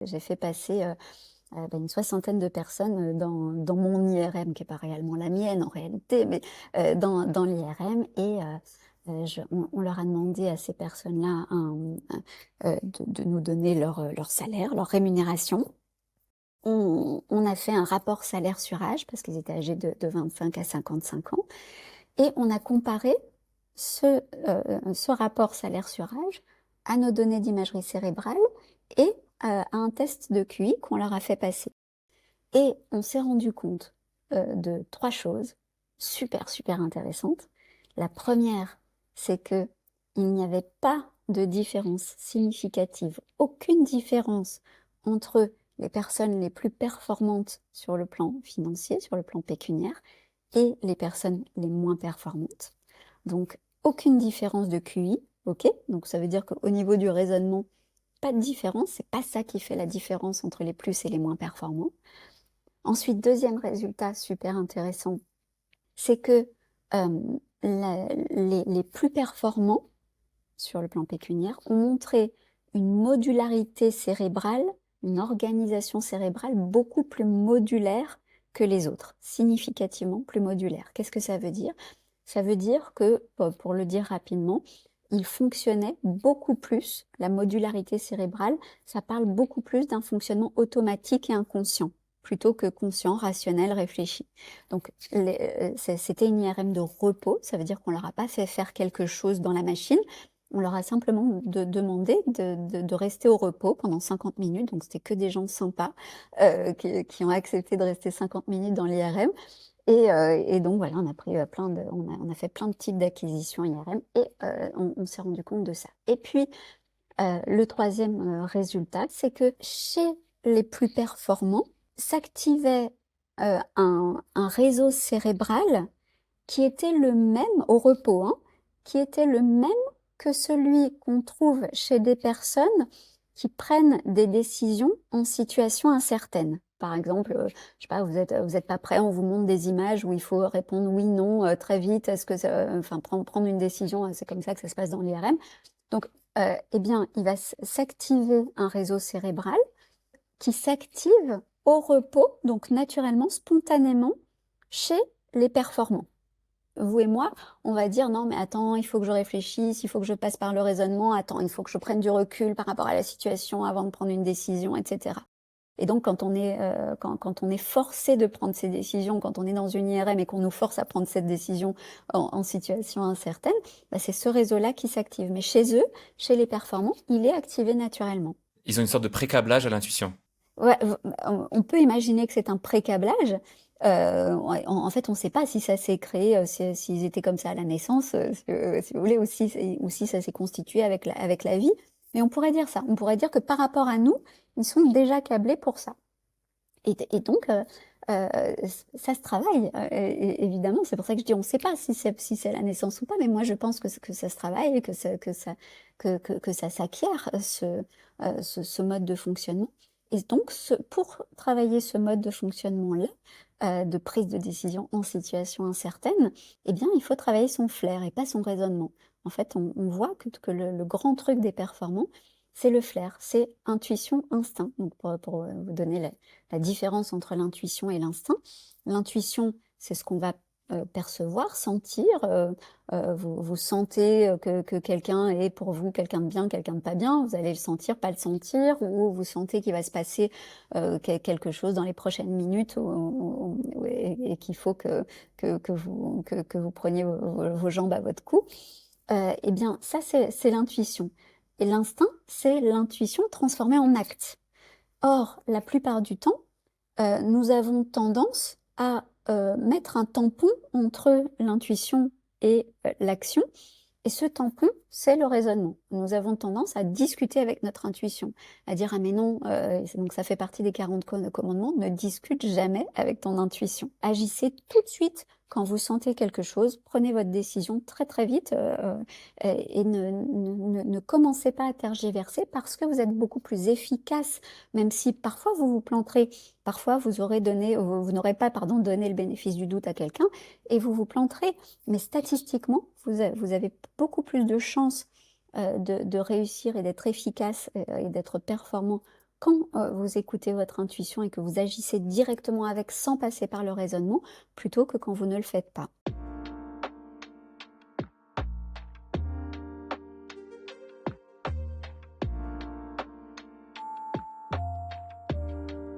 J'ai fait passer une soixantaine de personnes dans mon IRM, qui n'est pas réellement la mienne en réalité, mais dans l'IRM. Et on leur a demandé à ces personnes-là de nous donner leur salaire, leur rémunération. On a fait un rapport salaire sur âge, parce qu'ils étaient âgés de 25 à 55 ans, et on a comparé ce rapport salaire sur âge à nos données d'imagerie cérébrale et à un test de QI qu'on leur a fait passer. Et on s'est rendu compte de trois choses super, super intéressantes. La première, c'est que il n'y avait pas de différence significative, aucune différence entre les personnes les plus performantes sur le plan financier, sur le plan pécuniaire, et les personnes les moins performantes. Donc, aucune différence de QI, ok? Donc, ça veut dire qu'au niveau du raisonnement, pas de différence, c'est pas ça qui fait la différence entre les plus et les moins performants. Ensuite, deuxième résultat super intéressant, c'est que les plus performants sur le plan pécuniaire ont montré une modularité cérébrale, une organisation cérébrale beaucoup plus modulaire que les autres, significativement plus modulaire. Qu'est-ce que ça veut dire? Ça veut dire que, pour le dire rapidement, il fonctionnait beaucoup plus, la modularité cérébrale, ça parle beaucoup plus d'un fonctionnement automatique et inconscient, plutôt que conscient, rationnel, réfléchi. Donc, c'était une IRM de repos, ça veut dire qu'on leur a pas fait faire quelque chose dans la machine, on leur a simplement demandé de rester au repos pendant 50 minutes, donc c'était que des gens sympas qui ont accepté de rester 50 minutes dans l'IRM. Et donc voilà, on a pris on a fait plein de types d'acquisitions IRM et on s'est rendu compte de ça. Et puis, le troisième résultat, c'est que chez les plus performants, s'activait un réseau cérébral qui était le même au repos, hein, qui était le même que celui qu'on trouve chez des personnes qui prennent des décisions en situation incertaine. Par exemple, je sais pas, vous êtes pas prêt, on vous montre des images où il faut répondre oui, non, très vite, est-ce que enfin, prendre une décision, c'est comme ça que ça se passe dans l'IRM. Donc, eh bien, il va s'activer un réseau cérébral qui s'active au repos, donc naturellement, spontanément, chez les performants. Vous et moi, on va dire non, mais attends, il faut que je réfléchisse, il faut que je passe par le raisonnement, attends, il faut que je prenne du recul par rapport à la situation avant de prendre une décision, etc. Et donc, quand on est forcé de prendre ces décisions, quand on est dans une IRM et qu'on nous force à prendre cette décision en situation incertaine, bah, c'est ce réseau-là qui s'active. Mais chez eux, chez les performants, il est activé naturellement. Ils ont une sorte de pré-câblage à l'intuition. Ouais, on peut imaginer que c'est un pré-câblage. Ouais, en fait, on ne sait pas si ça s'est créé, s'ils étaient comme ça à la naissance, si vous voulez, ou si ça s'est constitué avec la vie. Mais on pourrait dire ça. On pourrait dire que par rapport à nous, ils sont déjà câblés pour ça. Et donc, ça se travaille, évidemment. C'est pour ça que je dis, on ne sait pas si c'est à la naissance ou pas, mais moi, je pense que ça se travaille et que ça s'acquiert, ce mode de fonctionnement. Et donc, pour travailler ce mode de fonctionnement-là, de prise de décision en situation incertaine, eh bien, il faut travailler son flair et pas son raisonnement. En fait, on voit que le grand truc des performants, c'est le flair, c'est intuition, instinct. Donc, pour vous donner la différence entre l'intuition et l'instinct. L'intuition, c'est ce qu'on va percevoir, sentir. Vous sentez que quelqu'un est pour vous quelqu'un de bien, quelqu'un de pas bien. Vous allez le sentir, pas le sentir. Ou vous sentez qu'il va se passer quelque chose dans les prochaines minutes et qu'il faut que vous preniez vos jambes à votre cou. Eh bien, ça, c'est l'intuition. Et l'instinct, c'est l'intuition transformée en acte. Or, la plupart du temps, nous avons tendance à mettre un tampon entre l'intuition et l'action. Et ce tampon, c'est le raisonnement. Nous avons tendance à discuter avec notre intuition, à dire ah mais non, donc ça fait partie des 40 commandements, ne discute jamais avec ton intuition. Agissez tout de suite quand vous sentez quelque chose, prenez votre décision très très vite et ne commencez pas à tergiverser parce que vous êtes beaucoup plus efficace, même si parfois vous vous planterez, parfois vous n'aurez pas donné le bénéfice du doute à quelqu'un et vous vous planterez. Mais statistiquement, vous avez beaucoup plus de chances de réussir et d'être efficace et d'être performant quand vous écoutez votre intuition et que vous agissez directement avec sans passer par le raisonnement, plutôt que quand vous ne le faites pas.